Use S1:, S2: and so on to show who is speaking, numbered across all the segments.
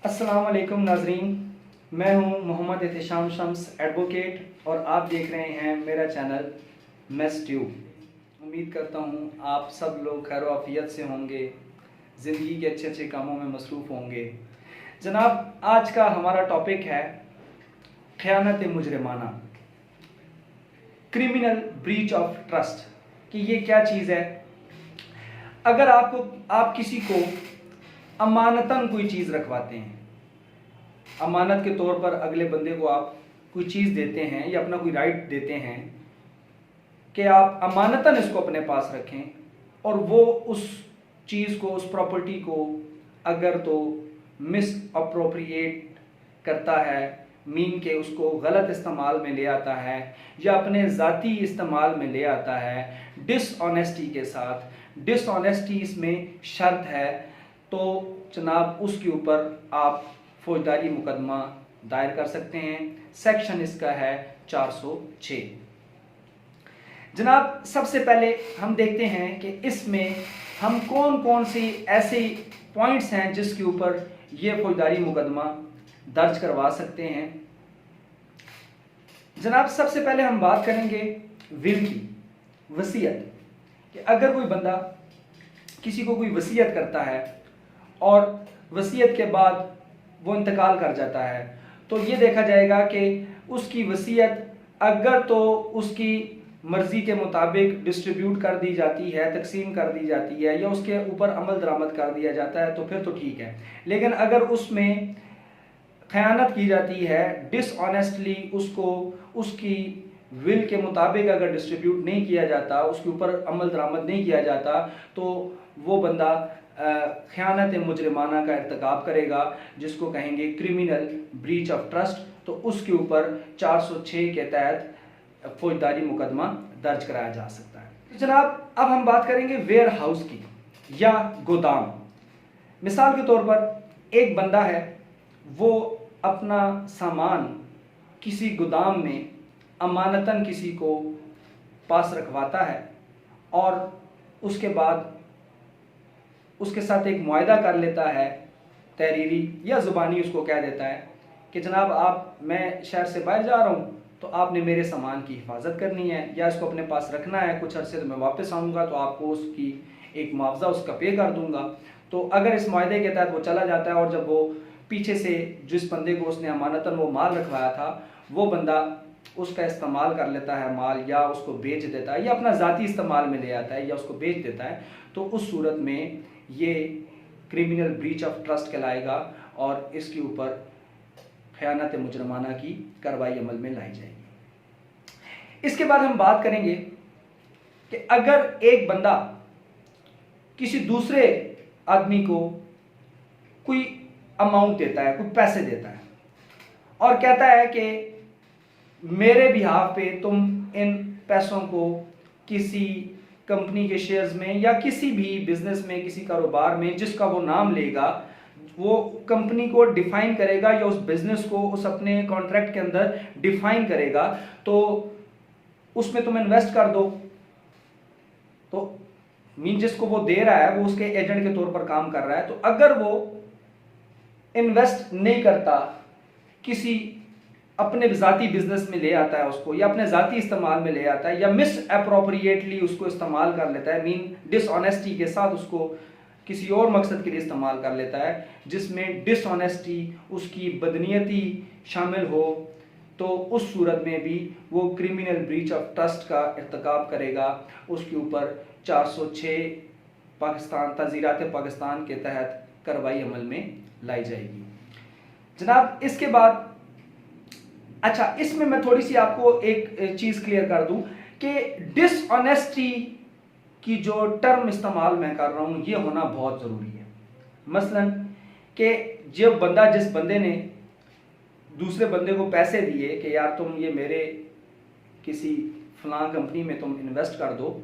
S1: अस्सलाम वालेकुम नाजरीन, मैं हूं मोहम्मद एहतशाम शम्स एडवोकेट और आप देख रहे हैं मेरा चैनल मेस ट्यूब। उम्मीद करता हूं आप सब लोग खैर आफियत से होंगे, ज़िंदगी के अच्छे अच्छे कामों में मसरूफ़ होंगे। जनाब, आज का हमारा टॉपिक है ख़यानत मुजरिमाना, क्रिमिनल ब्रीच ऑफ ट्रस्ट। कि ये क्या चीज़ है? अगर आप किसी को अमानतन कोई चीज़ रखवाते हैं, अमानत के तौर पर अगले बंदे को आप कोई चीज़ देते हैं या अपना कोई राइट देते हैं कि आप अमानतन इसको अपने पास रखें, और वो उस चीज़ को, उस प्रॉपर्टी को अगर तो मिस अप्रोप्रिएट करता है, मीन के उसको गलत इस्तेमाल में ले आता है या अपने ज़ाती इस्तेमाल में ले आता है डिसऑनेस्टी के साथ, डिसऑनेस्टी इसमें शर्त है, तो जनाब उसके ऊपर आप फौजदारी मुकदमा दायर कर सकते हैं। सेक्शन इसका है 406। जनाब, सबसे पहले हम देखते हैं कि इसमें हम कौन कौन सी ऐसे पॉइंट्स हैं जिसके ऊपर ये फौजदारी मुकदमा दर्ज करवा सकते हैं। जनाब, सबसे पहले हम बात करेंगे विल की, वसीयत। कि अगर कोई बंदा किसी को कोई वसीयत करता है और वसीयत के बाद वो इंतकाल कर जाता है, तो ये देखा जाएगा कि उसकी वसीयत अगर तो उसकी मर्ज़ी के मुताबिक डिस्ट्रीब्यूट कर दी जाती है, तकसीम कर दी जाती है या उसके ऊपर अमल दरामद कर दिया जाता है तो फिर तो ठीक है। लेकिन अगर उसमें ख़यानत की जाती है, डिसऑनेस्टली उसको उसकी विल के मुताबिक अगर डिस्ट्रीब्यूट नहीं किया जाता, उसके ऊपर अमल दरामद नहीं किया जाता, तो वो बंदा ख़यानत मुजरिमाना का इर्तिकाब करेगा, जिसको कहेंगे क्रिमिनल ब्रीच ऑफ ट्रस्ट। तो उसके ऊपर 406 के तहत फौजदारी मुकदमा दर्ज कराया जा सकता है। तो जनाब, अब हम बात करेंगे वेयर हाउस की या गोदाम। मिसाल के तौर पर एक बंदा है, वो अपना सामान किसी गोदाम में अमानतन किसी को पास रखवाता है और उसके बाद उसके साथ एक मुआहदा कर लेता है, तहरीरी या ज़ुबानी उसको कह देता है कि जनाब मैं शहर से बाहर जा रहा हूँ, तो आपने मेरे सामान की हिफाजत करनी है या इसको अपने पास रखना है, कुछ अरसे तो मैं वापस आऊँगा तो आपको उसकी एक मुआवजा उसका पे कर दूँगा। तो अगर इस मुआहदे के तहत वो चला जाता है और जब वो पीछे से जिस बंदे को उसने अमानतन वो माल रखवाया था, वो बंदा उसका इस्तेमाल कर लेता है माल, या उसको बेच देता है या अपना ज़ाती इस्तेमाल में ले आता है या उसको बेच देता है, तो उस सूरत में ये क्रिमिनल ब्रीच ऑफ ट्रस्ट कहलाएगा और इसके ऊपर ख़यानत मुजरिमाना की कार्रवाई अमल में लाई जाएगी। इसके बाद हम बात करेंगे कि अगर एक बंदा किसी दूसरे आदमी को कोई अमाउंट देता है, कोई पैसे देता है और कहता है कि मेरे बिहाफ पे तुम इन पैसों को किसी कंपनी के शेयर्स में या किसी भी बिजनेस में, किसी कारोबार में जिसका वो नाम लेगा, वो कंपनी को डिफाइन करेगा या उस बिजनेस को उस अपने कॉन्ट्रैक्ट के अंदर डिफाइन करेगा, तो उसमें तुम इन्वेस्ट कर दो। तो मीन जिसको वो दे रहा है वो उसके एजेंट के तौर पर काम कर रहा है। तो अगर वो इन्वेस्ट नहीं करता, किसी अपने ज़ाती बिजनेस में ले आता है उसको, या अपने ज़ाती इस्तेमाल में ले आता है, या मिस अप्रोप्रिएटली उसको इस्तेमाल कर लेता है, मीन डिसऑनेस्टी के साथ उसको किसी और मकसद के लिए इस्तेमाल कर लेता है जिसमें डिसऑनेस्टी, उसकी बदनीयती शामिल हो, तो उस सूरत में भी वो क्रिमिनल ब्रीच ऑफ ट्रस्ट का इर्तिकाब करेगा। उसके ऊपर 406 पाकिस्तान तज़ीरात पाकिस्तान के तहत कार्रवाई अमल में लाई जाएगी। जनाब, इसके बाद अच्छा, इसमें मैं थोड़ी सी आपको एक चीज़ क्लियर कर दूं कि डिसऑनेस्टी की जो टर्म इस्तेमाल मैं कर रहा हूं, ये होना बहुत ज़रूरी है। मसलन कि जिस बंदे ने दूसरे बंदे को पैसे दिए कि यार तुम ये मेरे किसी फलां कंपनी में तुम इन्वेस्ट कर दो,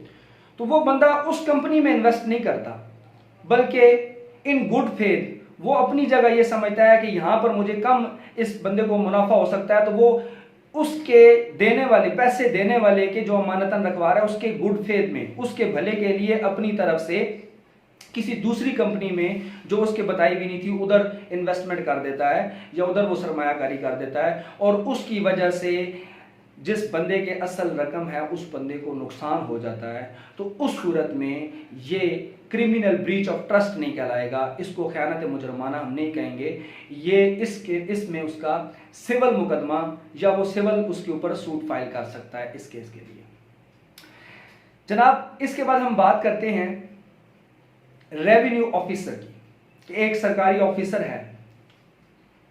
S1: तो वो बंदा उस कंपनी में इन्वेस्ट नहीं करता, बल्कि इन गुड फेथ वो अपनी जगह ये समझता है कि यहाँ पर मुझे कम इस बंदे को मुनाफा हो सकता है, तो वो उसके देने वाले, पैसे देने वाले के जो अमानतन रखवा रहा है, उसके गुड फेथ में, उसके भले के लिए अपनी तरफ से किसी दूसरी कंपनी में जो उसके बताई भी नहीं थी उधर इन्वेस्टमेंट कर देता है या उधर वो सरमायाकारी कर देता है, और उसकी वजह से जिस बंदे के असल रकम है उस बंदे को नुकसान हो जाता है, तो उस सूरत में ये क्रिमिनल ब्रीच ऑफ ट्रस्ट नहीं कहलाएगा, इसको खयानत मुजरमाना हम नहीं कहेंगे। ये इसमें उसका सिविल मुकदमा या वो सिविल उसके ऊपर सूट फाइल कर सकता है इस केस के लिए। जनाब, इसके बाद हम बात करते हैं रेवेन्यू ऑफिसर की। एक सरकारी ऑफिसर है,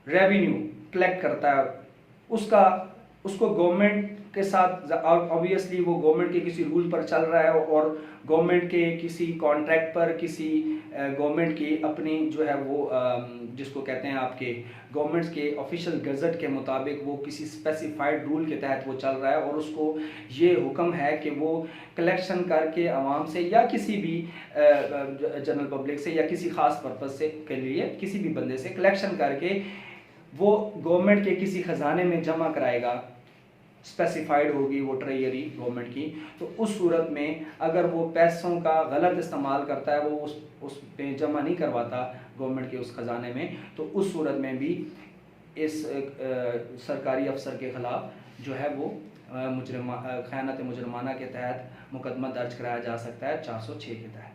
S1: रेवेन्यू कलेक्ट करता है, उसको गवर्नमेंट के साथ, ऑब्वियसली वो गवर्नमेंट के किसी रूल पर चल रहा है और गवर्नमेंट के किसी कॉन्ट्रैक्ट पर, किसी गवर्नमेंट की अपनी जो है वो जिसको कहते हैं आपके गवर्नमेंट के ऑफिशियल गजट के मुताबिक वो किसी स्पेसिफाइड रूल के तहत वो चल रहा है, और उसको ये हुक्म है कि वो कलेक्शन करके आवाम से या किसी भी जनरल पब्लिक से या किसी खास पर्पज से के लिए किसी भी बंदे से कलेक्शन करके वो गवर्नमेंट के किसी खजाने में जमा कराएगा, स्पेसिफाइड होगी वो ट्रेजरी गवर्नमेंट की। तो उस सूरत में अगर वो पैसों का गलत इस्तेमाल करता है, वो उस पे जमा नहीं करवाता गवर्नमेंट के उस खजाने में, तो उस सूरत में भी इस सरकारी अफसर के खिलाफ जो है वो खयानत मुजरमाना के तहत मुकदमा दर्ज कराया जा सकता है 406 के तहत।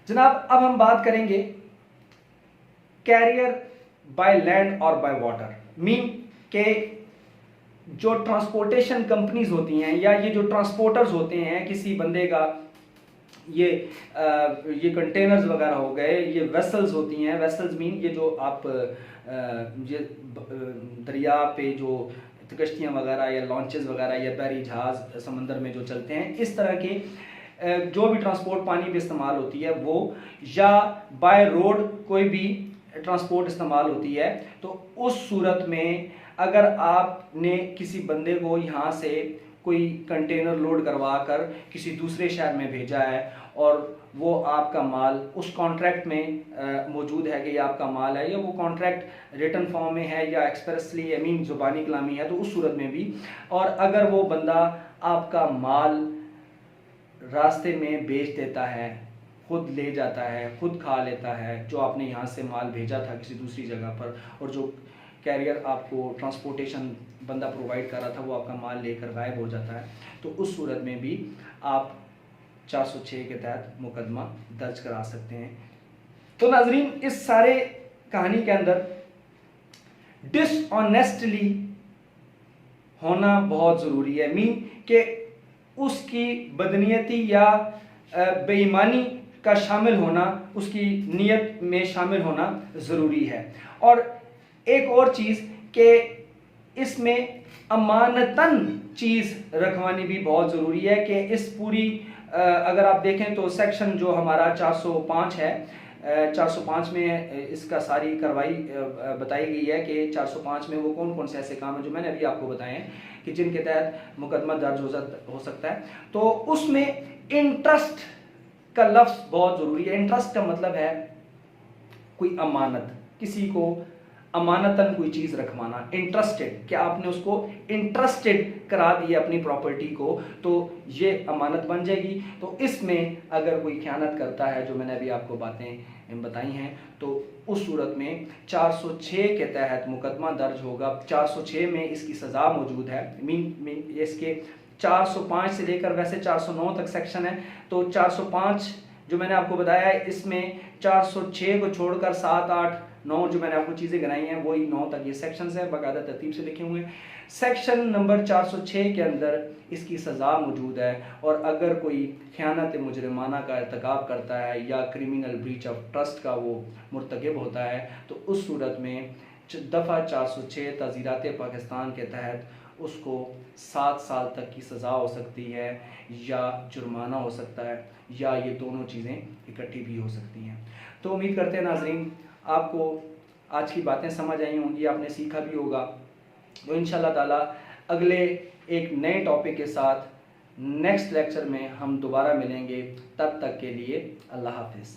S1: जनाब, अब हम बात करेंगे कैरियर बाय लैंड और बाय वाटर, मीन के जो ट्रांसपोर्टेशन कंपनीज होती हैं या ये जो ट्रांसपोर्टर्स होते हैं किसी बंदे का, ये कंटेनर्स वगैरह हो गए, ये वेसल्स होती हैं। वेसल्स मीन ये जो आप ये दरिया पे जो कश्तियाँ वगैरह या लॉन्चेस वगैरह या बहरी जहाज समंदर में जो चलते हैं, इस तरह के जो भी ट्रांसपोर्ट पानी में इस्तेमाल होती है वो, या बाय रोड कोई भी ट्रांसपोर्ट इस्तेमाल होती है, तो उस सूरत में अगर आपने किसी बंदे को यहाँ से कोई कंटेनर लोड करवा कर किसी दूसरे शहर में भेजा है और वो आपका माल उस कॉन्ट्रैक्ट में मौजूद है कि ये आपका माल है, या वो कॉन्ट्रैक्ट रिटन फॉर्म में है या एक्सप्रेसली आई मीन ज़ुबानी कलामी है, तो उस सूरत में भी, और अगर वो बंदा आपका माल रास्ते में बेच देता है, खुद ले जाता है, खुद खा लेता है, जो आपने यहाँ से माल भेजा था किसी दूसरी जगह पर, और जो कैरियर आपको ट्रांसपोर्टेशन बंदा प्रोवाइड कर रहा था वो आपका माल लेकर गायब हो जाता है, तो उस सूरत में भी आप 406 के तहत मुकदमा दर्ज करा सकते हैं। तो नाजरीन, इस सारे कहानी के अंदर डिसऑनेस्टली होना बहुत ज़रूरी है, मीन कि उसकी बदनीयती या बेईमानी का शामिल होना, उसकी नीयत में शामिल होना ज़रूरी है। और एक और चीज़ कि इसमें अमानतन चीज़ रखवानी भी बहुत ज़रूरी है कि इस पूरी अगर आप देखें तो सेक्शन जो हमारा 405 है, 405 में इसका सारी कार्रवाई बताई गई है कि 405 में वो कौन कौन से ऐसे काम हैं जो मैंने अभी आपको बताए हैं कि जिनके तहत मुकदमा दर्ज हो सकता है। तो उसमें इंटरेस्ट का लफ्ज़ बहुत ज़रूरी है। इंटरेस्ट का मतलब है कोई अमानत, किसी को अमानतन कोई चीज़ रखवाना, इंटरेस्टेड, क्या आपने उसको इंटरेस्टेड करा दिया अपनी प्रॉपर्टी को, तो ये अमानत बन जाएगी। तो इसमें अगर कोई खयानत करता है, जो मैंने अभी आपको बातें बताई हैं, तो उस सूरत में 406 के तहत मुकदमा दर्ज होगा। 406 में इसकी सज़ा मौजूद है, मीन इसके 405 से लेकर वैसे 409 तक सेक्शन है, तो 405 जो मैंने आपको बताया है इसमें 406 को छोड़कर 7, 8, 9 जो मैंने आपको चीज़ें गिनाई हैं वही 9 तक ये सेक्शंस हैं, बाकायदा तरतीब से लिखे हुए हैं। सेक्शन नंबर 406 के अंदर इसकी सज़ा मौजूद है, और अगर कोई खयानत मुजरमाना का इर्तिकाब करता है या क्रिमिनल ब्रीच ऑफ ट्रस्ट का वो मुर्तकिब होता है, तो उस सूरत में दफ़ा 406 ताज़ीरात पाकिस्तान के तहत उसको 7 साल तक की सज़ा हो सकती है, या जुर्माना हो सकता है, या ये दोनों चीज़ें इकट्ठी भी हो सकती हैं। तो उम्मीद करते हैं नाजरीन आपको आज की बातें समझ आई होंगी, आपने सीखा भी होगा। तो इंशाल्लाह ताला अगले एक नए टॉपिक के साथ नेक्स्ट लेक्चर में हम दोबारा मिलेंगे। तब तक के लिए अल्लाह हाफिज़।